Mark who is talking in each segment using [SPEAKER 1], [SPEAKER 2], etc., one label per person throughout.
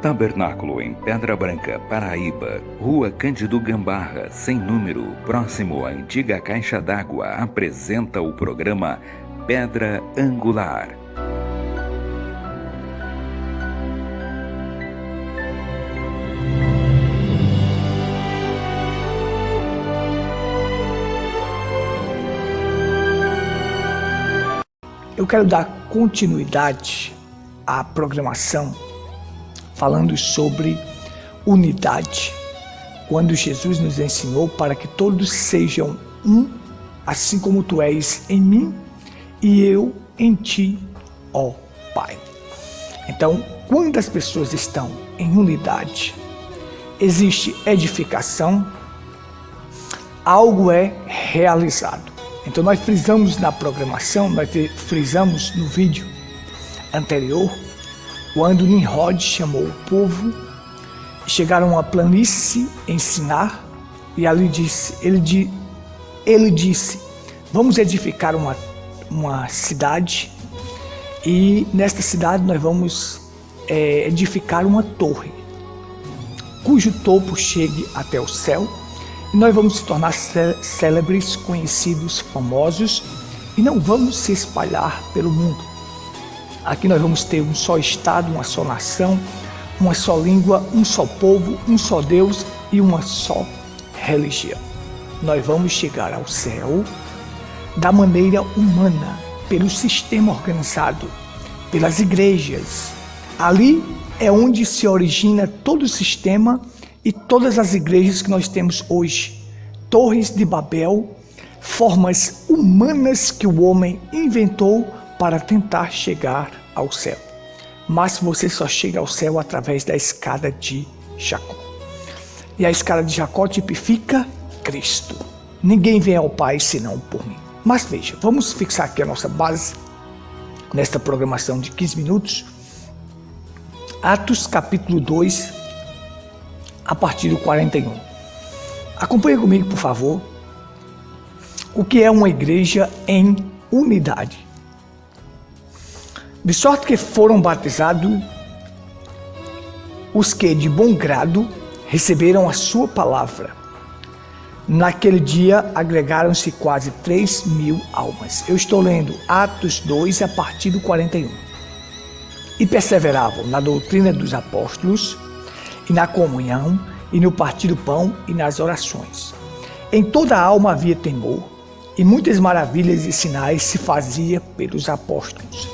[SPEAKER 1] Tabernáculo em Pedra Branca, Paraíba, Rua Cândido Gambarra, sem número, próximo à antiga caixa d'água, apresenta o programa Pedra Angular.
[SPEAKER 2] Eu quero dar continuidade à programação falando sobre unidade, quando Jesus nos ensinou para que todos sejam um, assim como tu és em mim e eu em ti, ó Pai. Então, quando as pessoas estão em unidade, existe edificação, algo é realizado. Então nós frisamos na programação, nós frisamos no vídeo anterior, quando Nimrod chamou o povo, chegaram a planície ensinar, e ali ele disse, vamos edificar uma cidade, e nesta cidade nós vamos edificar uma torre, cujo topo chegue até o céu, e nós vamos se tornar célebres, conhecidos, famosos, e não vamos se espalhar pelo mundo. Aqui nós vamos ter um só Estado, uma só nação, uma só língua, um só povo, um só Deus e uma só religião. Nós vamos chegar ao céu da maneira humana, pelo sistema organizado, pelas igrejas. Ali é onde se origina todo o sistema e todas as igrejas que nós temos hoje. Torres de Babel, formas humanas que o homem inventou para tentar chegar ao céu. Mas você só chega ao céu através da escada de Jacó. E a escada de Jacó tipifica Cristo. Ninguém vem ao Pai senão por mim. Mas veja, vamos fixar aqui a nossa base nesta programação de 15 minutos. Atos capítulo 2, a partir do 41. Acompanhe comigo, por favor, o que é uma igreja em unidade. De sorte que foram batizados os que de bom grado receberam a sua palavra. Naquele dia agregaram-se quase 3.000 almas. Eu estou lendo Atos 2 a partir do 41. E perseveravam na doutrina dos apóstolos, e na comunhão, e no partir do pão, e nas orações. Em toda a alma havia temor, e muitas maravilhas e sinais se fazia pelos apóstolos.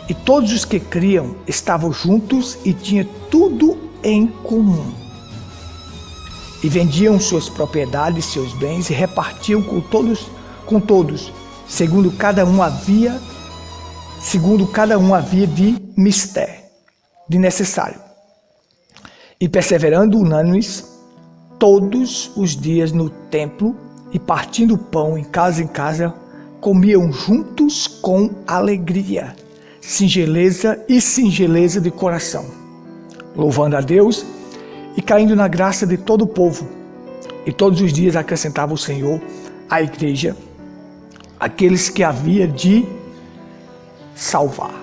[SPEAKER 2] E todos os que criam estavam juntos e tinham tudo em comum. E vendiam suas propriedades, seus bens, e repartiam com todos, segundo cada um havia de mister, de necessário. E perseverando unânimes todos os dias no templo, e partindo o pão em casa, comiam juntos com alegria, singeleza de coração, louvando a Deus e caindo na graça de todo o povo. E todos os dias acrescentava o Senhor à igreja aqueles que havia de salvar.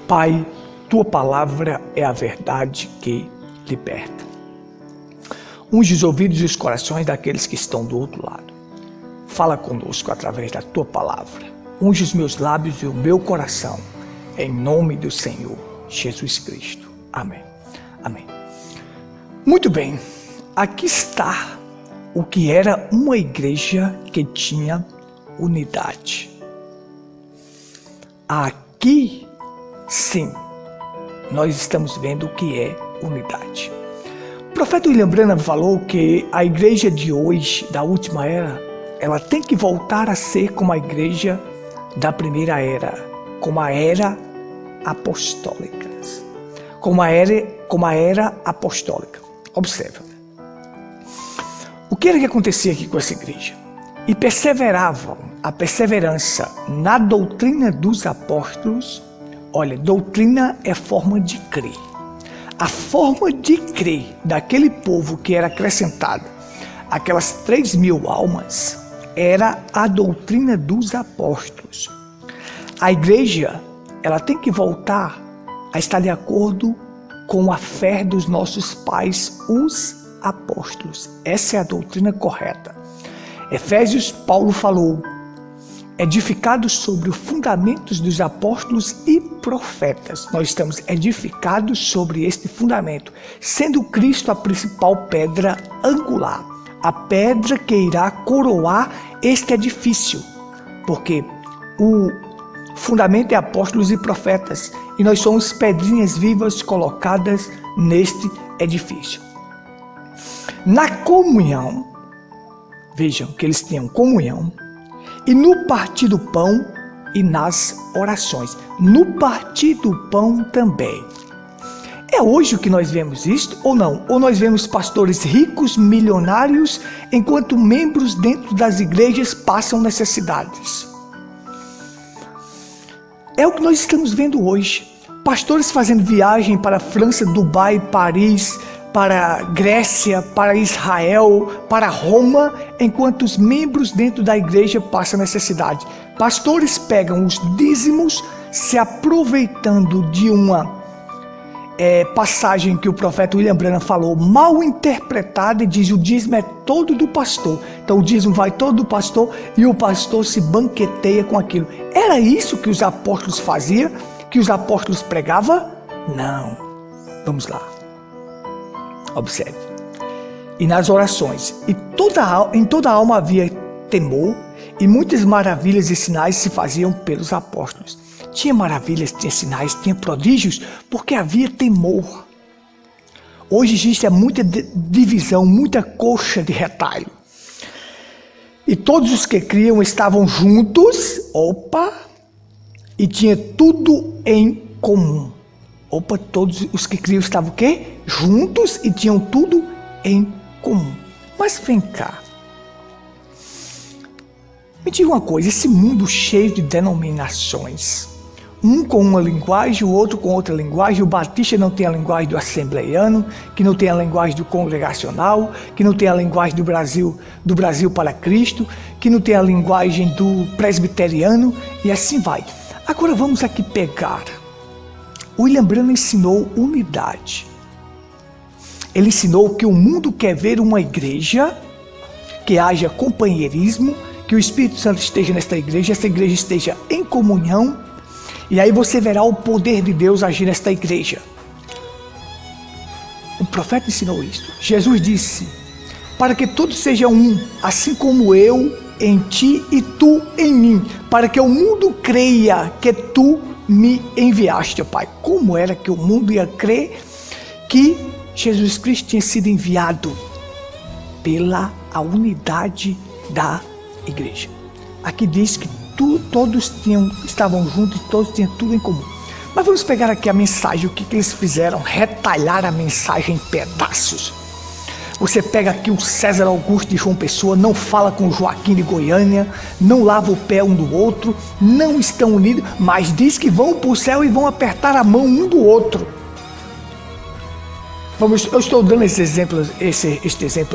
[SPEAKER 2] Pai, tua palavra é a verdade que liberta. Unge os ouvidos e os corações daqueles que estão do outro lado. Fala conosco através da tua palavra. Unge os meus lábios e o meu coração. Em nome do Senhor Jesus Cristo. Amém. Amém. Muito bem. Aqui está o que era uma igreja que tinha unidade. Aqui, sim, nós estamos vendo o que é unidade. O profeta William Branham falou que a igreja de hoje, da última era, ela tem que voltar a ser como a igreja da primeira era, como a era apostólica. Como a era apostólica. Observa. O que era que acontecia aqui com essa igreja? E perseveravam, a perseverança na doutrina dos apóstolos. Olha, doutrina é forma de crer. A forma de crer daquele povo que era acrescentada, aquelas 3.000 almas, era a doutrina dos apóstolos. A igreja, ela tem que voltar a estar de acordo com a fé dos nossos pais, os apóstolos. Essa é a doutrina correta. Efésios, Paulo falou, edificados sobre os fundamentos dos apóstolos e profetas. Nós estamos edificados sobre este fundamento, sendo Cristo a principal pedra angular, a pedra que irá coroar este edifício, porque o fundamento é apóstolos e profetas, e nós somos pedrinhas vivas colocadas neste edifício. Na comunhão, vejam que eles tinham comunhão, e no partir do pão e nas orações. No partir do pão também. É hoje que nós vemos isto ou não? Ou nós vemos pastores ricos, milionários, enquanto membros dentro das igrejas passam necessidades? É o que nós estamos vendo hoje. Pastores fazendo viagem para a França, Dubai, Paris, para Grécia, para Israel, para Roma, enquanto os membros dentro da igreja passam necessidade. Pastores pegam os dízimos, se aproveitando de uma passagem que o profeta William Branham falou, mal interpretada, e diz: o dízimo é todo do pastor. Então o dízimo vai todo do pastor e o pastor se banqueteia com aquilo. Era isso que os apóstolos faziam? Que os apóstolos pregavam? Não. Vamos lá. Observe. E nas orações, em toda a alma havia temor, e muitas maravilhas e sinais se faziam pelos apóstolos. Tinha maravilhas, tinha sinais, tinha prodígios, porque havia temor. Hoje existe muita divisão, muita coxa de retalho. E todos os que criam estavam juntos, e tinha tudo em comum. Todos os que criam estavam o quê? Juntos e tinham tudo em comum. Mas vem cá. Me diga uma coisa, esse mundo cheio de denominações, um com uma linguagem, o outro com outra linguagem, o batista não tem a linguagem do assembleiano, que não tem a linguagem do congregacional, que não tem a linguagem do Brasil para Cristo, que não tem a linguagem do presbiteriano, e assim vai. Agora vamos aqui pegar. William Branham ensinou unidade. Ele ensinou que o mundo quer ver uma igreja que haja companheirismo, que o Espírito Santo esteja nesta igreja, essa igreja esteja em comunhão, e aí você verá o poder de Deus agir nesta igreja. O profeta ensinou isso. Jesus disse, para que todos sejam um, assim como eu em ti e tu em mim, para que o mundo creia que tu me enviaste, Pai. Como era que o mundo ia crer que Jesus Cristo tinha sido enviado? Pela a unidade da igreja. Aqui diz que todos estavam juntos e todos tinham tudo em comum. Mas vamos pegar aqui a mensagem, o que eles fizeram? Retalhar a mensagem em pedaços. Você pega aqui o César Augusto de João Pessoa, não fala com o Joaquim de Goiânia, não lava o pé um do outro, não estão unidos, mas diz que vão para o céu e vão apertar a mão um do outro. Eu estou dando esse exemplo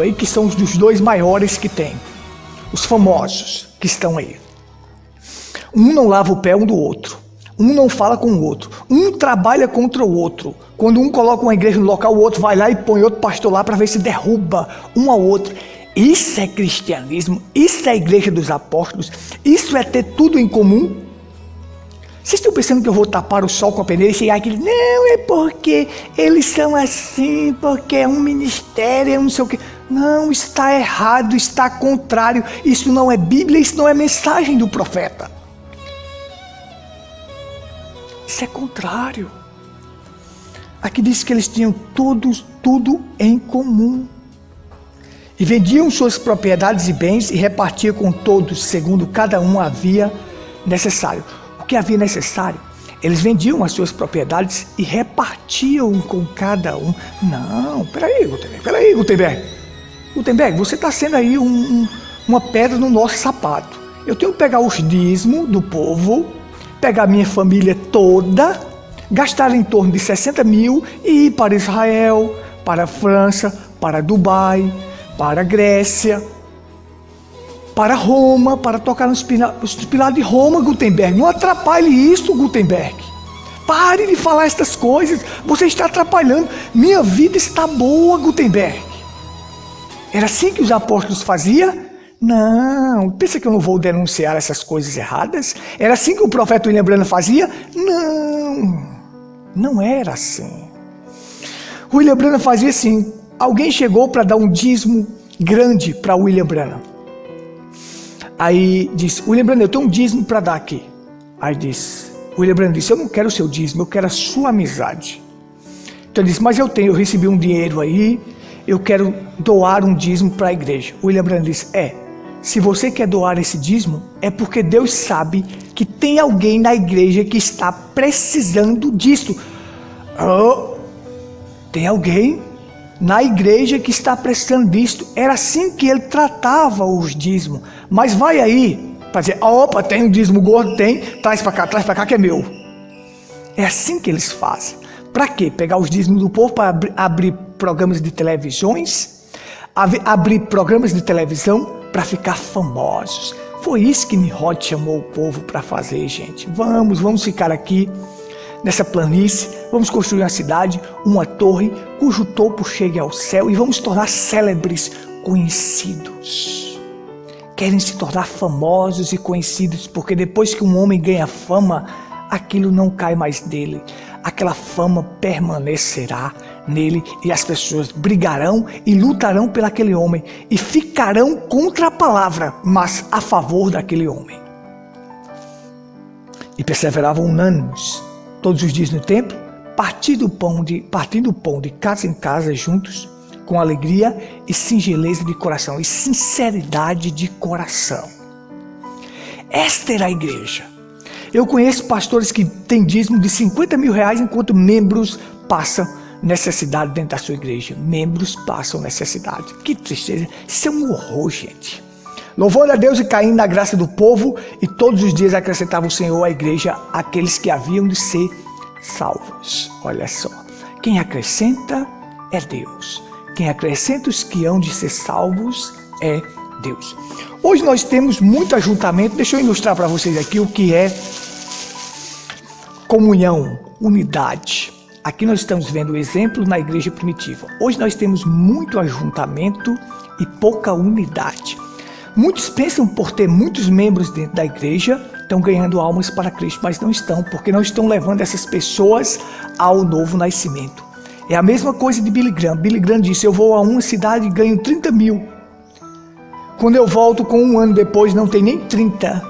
[SPEAKER 2] aí, que são os dos dois maiores que tem, os famosos que estão aí. Um não lava o pé um do outro, um não fala com o outro, um trabalha contra o outro. Quando um coloca uma igreja no local, o outro vai lá e põe outro pastor lá para ver se derruba um ao outro. Isso é cristianismo, isso é a igreja dos apóstolos, isso é ter tudo em comum. Vocês estão pensando que eu vou tapar o sol com a peneira e chegar aqui? Não, é porque eles são assim, porque é um ministério, é não sei o quê. Não, está errado, está contrário. Isso não é Bíblia, isso não é mensagem do profeta. Isso é contrário. Aqui diz que eles tinham tudo em comum. E vendiam suas propriedades e bens e repartiam com todos, segundo cada um havia necessário. O que havia necessário? Eles vendiam as suas propriedades e repartiam com cada um. Não, peraí, Gutenberg. Gutenberg, você está sendo aí uma pedra no nosso sapato. Eu tenho que pegar os dízimos do povo, pegar minha família toda, gastar em torno de 60 mil e ir para Israel, para a França, para Dubai, para a Grécia, para Roma, para tocar nos pilares de Roma, Gutenberg. Não atrapalhe isso, Gutenberg. Pare de falar estas coisas, você está atrapalhando. Minha vida está boa, Gutenberg. Era assim que os apóstolos faziam? Não, pensa que eu não vou denunciar essas coisas erradas? Era assim que o profeta William Branham fazia? Não, não era assim. William Branham fazia assim. Alguém chegou para dar um dízimo grande para William Branham. Aí disse, William Branham, eu tenho um dízimo para dar aqui. Aí William Branham disse, eu não quero o seu dízimo, eu quero a sua amizade. Então ele disse, mas eu recebi um dinheiro aí, eu quero doar um dízimo para a igreja. William Branham disse, se você quer doar esse dízimo, é porque Deus sabe que tem alguém na igreja que está precisando disso. Tem alguém na igreja que está precisando disso. Era assim que ele tratava os dízimos. Mas vai aí, para dizer, opa, tem um dízimo gordo, tem, traz para cá que é meu. É assim que eles fazem. Para quê? Pegar os dízimos do povo para abrir programas de televisões, abrir programas de televisão para ficar famosos. Foi isso que Nimrod chamou o povo para fazer, gente. Vamos ficar aqui nessa planície, vamos construir uma cidade, uma torre, cujo topo chegue ao céu e vamos tornar célebres, conhecidos. Querem se tornar famosos e conhecidos, porque depois que um homem ganha fama, aquilo não cai mais dele. Aquela fama permanecerá nele e as pessoas brigarão e lutarão por aquele homem e ficarão contra a palavra, mas a favor daquele homem. E perseveravam unânimes todos os dias no templo, partindo o pão de casa em casa juntos, com alegria e singeleza de coração e sinceridade de coração. Esta era a igreja. Eu conheço pastores que têm dízimo de 50 mil reais enquanto membros passam necessidade dentro da sua igreja. Membros passam necessidade. Que tristeza. Isso é um horror, gente. Louvando a Deus e caindo na graça do povo, e todos os dias acrescentava o Senhor à igreja aqueles que haviam de ser salvos. Olha só. Quem acrescenta é Deus. Quem acrescenta os que hão de ser salvos é Deus. Hoje nós temos muito ajuntamento. Deixa eu ilustrar para vocês aqui o que é comunhão, unidade. Aqui nós estamos vendo o exemplo na igreja primitiva. Hoje nós temos muito ajuntamento e pouca unidade. Muitos pensam por ter muitos membros dentro da igreja, estão ganhando almas para Cristo, mas não estão, porque não estão levando essas pessoas ao novo nascimento. É a mesma coisa de Billy Graham. Billy Graham disse, eu vou a uma cidade e ganho 30 mil. Quando eu volto com um ano depois, não tem nem 30.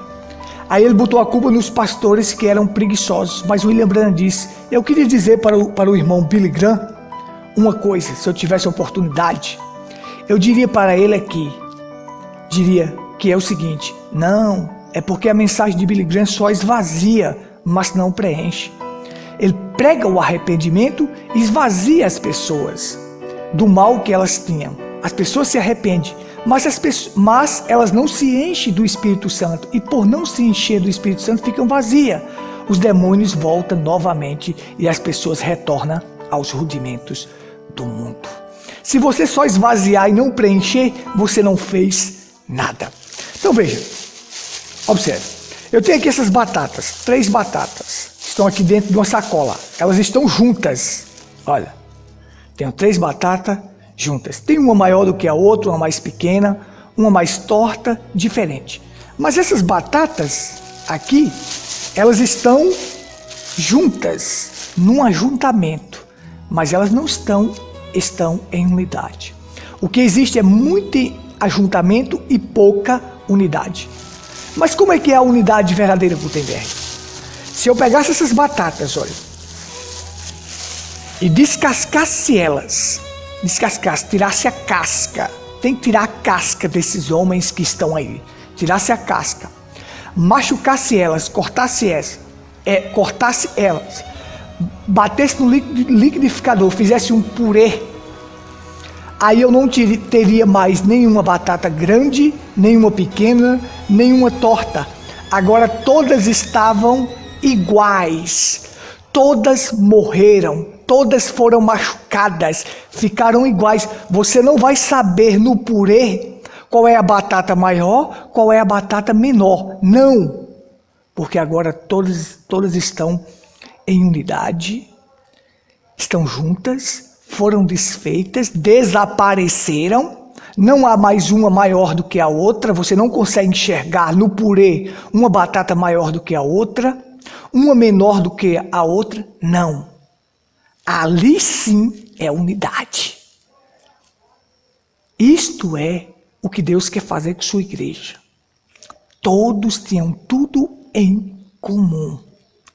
[SPEAKER 2] Aí ele botou a culpa nos pastores que eram preguiçosos. Mas William Branham disse, eu queria dizer para o irmão Billy Graham uma coisa, se eu tivesse a oportunidade. Eu diria para ele aqui, que é o seguinte, não, é porque a mensagem de Billy Graham só esvazia, mas não preenche. Ele prega o arrependimento e esvazia as pessoas do mal que elas tinham. As pessoas se arrependem, mas elas não se enchem do Espírito Santo. E por não se encher do Espírito Santo, ficam vazias. Os demônios voltam novamente e as pessoas retornam aos rudimentos do mundo. Se você só esvaziar e não preencher, você não fez nada. Então veja, observe. Eu tenho aqui essas batatas, 3 batatas. Estão aqui dentro de uma sacola. Elas estão juntas. Olha, tenho 3 batatas juntas. Tem uma maior do que a outra, uma mais pequena, uma mais torta, diferente. Mas essas batatas aqui, elas estão juntas, num ajuntamento. Mas elas não estão em unidade. O que existe é muito ajuntamento e pouca unidade. Mas como é que é a unidade verdadeira, Gutenberg? Se eu pegasse essas batatas, olha, e descascasse elas, tirasse a casca, tem que tirar a casca desses homens que estão aí, tirasse a casca, machucasse elas, cortasse elas, batesse no liquidificador, fizesse um purê, aí eu não teria mais nenhuma batata grande, nenhuma pequena, nenhuma torta. Agora todas estavam iguais, todas morreram, todas foram machucadas, ficaram iguais. Você não vai saber no purê qual é a batata maior, qual é a batata menor, não, porque agora todas estão em unidade, estão juntas, foram desfeitas, desapareceram, não há mais uma maior do que a outra, você não consegue enxergar no purê uma batata maior do que a outra, uma menor do que a outra, não. Ali sim é unidade. Isto é o que Deus quer fazer com sua igreja. Todos tinham tudo em comum,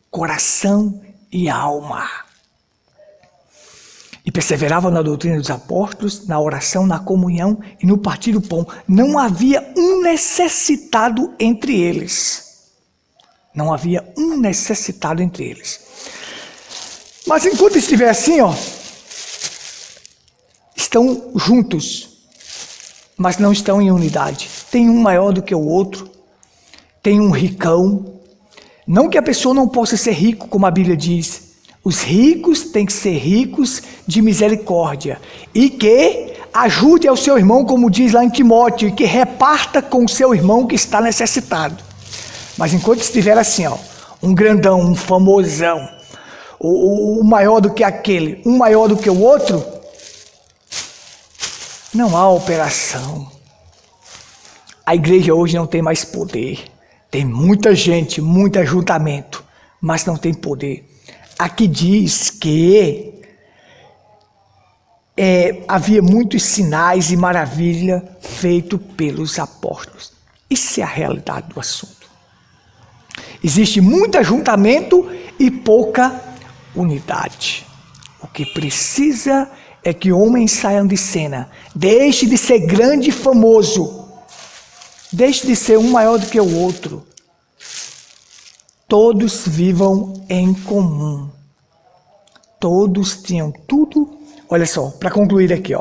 [SPEAKER 2] coração e alma. E perseveravam na doutrina dos apóstolos, na oração, na comunhão e no partir do pão. Não havia um necessitado entre eles. Não havia um necessitado entre eles. Mas enquanto estiver assim, estão juntos, mas não estão em unidade. Tem um maior do que o outro, tem um ricão. Não que a pessoa não possa ser rico, como a Bíblia diz. Os ricos têm que ser ricos de misericórdia. E que ajude ao seu irmão, como diz lá em Timóteo, e que reparta com o seu irmão que está necessitado. Mas enquanto estiver assim, um grandão, um famosão, o maior do que aquele, um maior do que o outro, não há operação. A igreja hoje não tem mais poder. Tem muita gente, muito ajuntamento, mas não tem poder. Aqui diz que havia muitos sinais e maravilhas feitos pelos apóstolos. Isso é a realidade do assunto. Existe muito ajuntamento e pouca unidade. O que precisa é que homens saiam de cena. Deixe de ser grande e famoso. Deixe de ser um maior do que o outro. Todos vivam em comum. Todos tinham tudo. Olha só, para concluir aqui,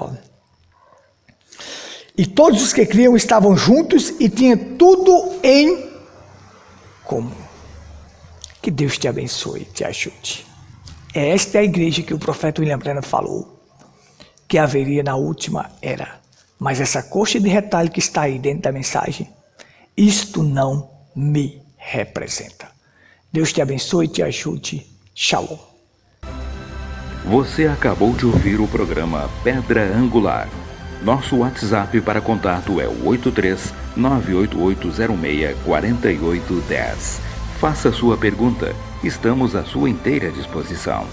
[SPEAKER 2] E todos os que criam estavam juntos e tinham tudo em comum. Que Deus te abençoe e te ajude. Esta é a igreja que o profeta William Branham falou que haveria na última era. Mas essa coxa de retalho que está aí dentro da mensagem, isto não me representa. Deus te abençoe e te ajude. Shalom.
[SPEAKER 1] Você acabou de ouvir o programa Pedra Angular. Nosso WhatsApp para contato é o 83-98806-4810. Faça sua pergunta. Estamos à sua inteira disposição.